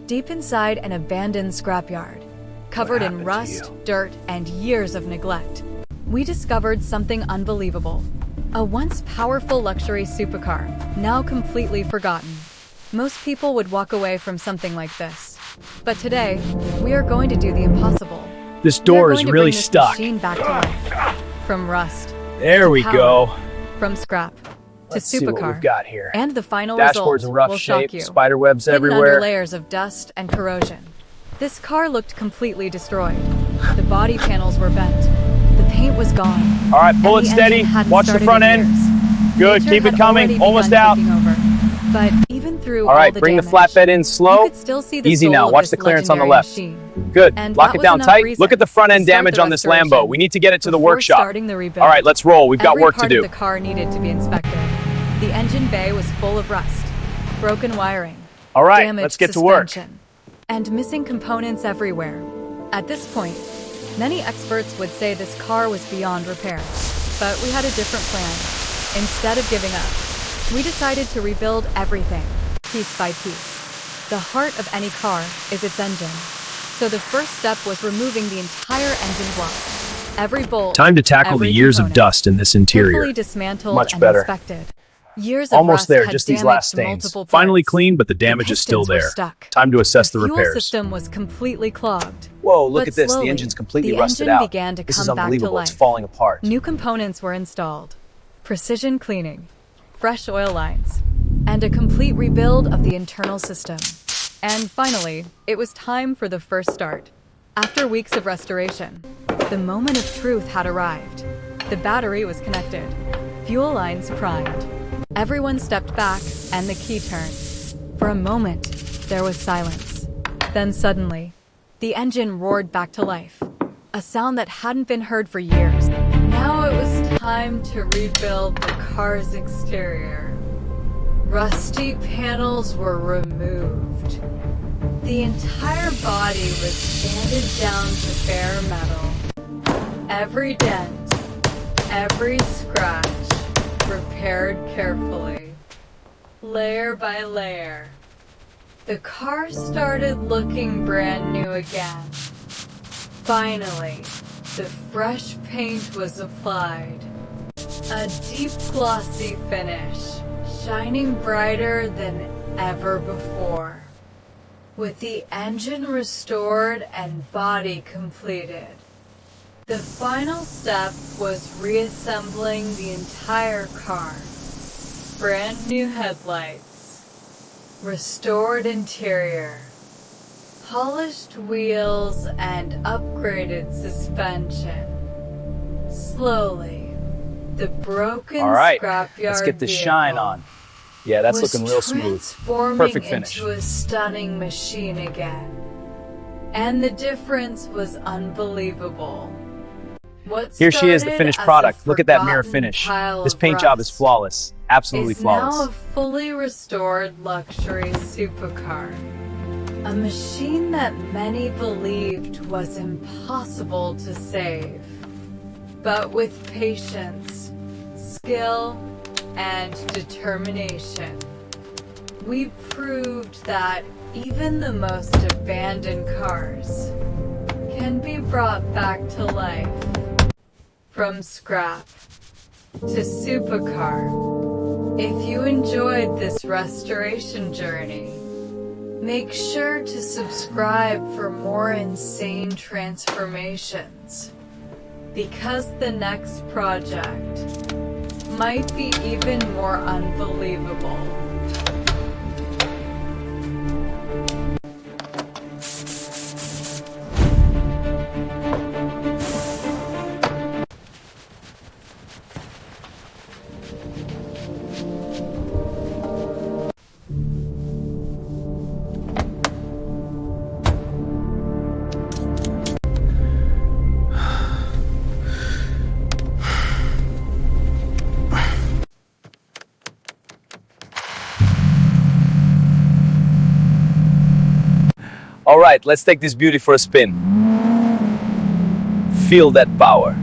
deep inside an abandoned scrapyard, covered in rust, dirt, and years of neglect, we discovered something unbelievable. A once powerful luxury supercar, now completely forgotten. Most people would walk away from something like this. But today, we are going to do the impossible. This door is really stuck. Machine back to life. From rust. There we go. From scrap to Let's see what supercar. we've got here. And the final Dashboard's in result rough will shape, shock you. spider webs Hidden everywhere. under layers of dust and corrosion. This car looked completely destroyed. The body panels were bent. The paint was gone. All right, pull it steady. Watch the front end. Good, keep it coming. Almost out. But even through all right, the bring the damage, flatbed in slow. you could still see the Easy soul now. of Watch this the clearance on the legendary left. machine. Good. And Lock that it was down enough tight. reason Look at the front to end start damage the on this restoration. Lambo. We need to get it to the Before workshop. starting the rebuild, All right, let's roll. We've got every work to part do. of the car needed to be inspected. The engine bay was full of rust, broken wiring, All right, damaged let's get to work. suspension, and missing components everywhere. At this point, many experts would say this car was beyond repair. But we had a different plan. Instead of giving up, we decided to rebuild everything, piece by piece. The heart of any car is its engine. So the first step was removing the entire engine block. Every bolt, Time to tackle the every years of component, dust in this interior. carefully dismantled Much and better. inspected. Years of Almost rust there, had just these damaged last stains. multiple Finally parts. clean, but the damage is still pistons were there. stuck. Time to assess the fuel repairs. system was completely clogged. Whoa, look But at this. slowly, The engine's completely the rusted engine out. began to This come is back to unbelievable. It's life. falling apart. New components were installed, precision cleaning, fresh oil lines, and a complete rebuild of the internal system. And finally, it was time for the first start. After weeks of restoration, the moment of truth had arrived. The battery was connected, fuel lines primed. Everyone stepped back, and the key turned. For a moment, there was silence. Then suddenly, the engine roared back to life, a sound that hadn't been heard for years. Now it was time to rebuild the car's exterior. Rusty panels were removed. The entire body was sanded down to bare metal. Every dent, every scratch, repaired carefully, layer by layer. The car started looking brand new again. Finally, the fresh paint was applied. A deep glossy finish, shining brighter than ever before. With the engine restored and body completed, the final step was reassembling the entire car. Brand new headlights, restored interior, polished wheels, and upgraded suspension. Slowly, the broken All right, scrapyard let's get the shine vehicle on. Yeah, that's was looking real smooth. transforming Perfect finish. into a stunning machine again. And the difference was unbelievable. What Here she is, the started finished as a product. Look at that mirror forgotten finish. pile This of paint job is rust flawless. Absolutely is now a flawless. fully restored luxury supercar. A machine that many believed was impossible to save. But with patience, skill, and determination, we proved that even the most abandoned cars can be brought back to life. From scrap to supercar. If you enjoyed this restoration journey, make sure to subscribe for more insane transformations, because the next project might be even more unbelievable. All right, let's take this beauty for a spin. Feel that power.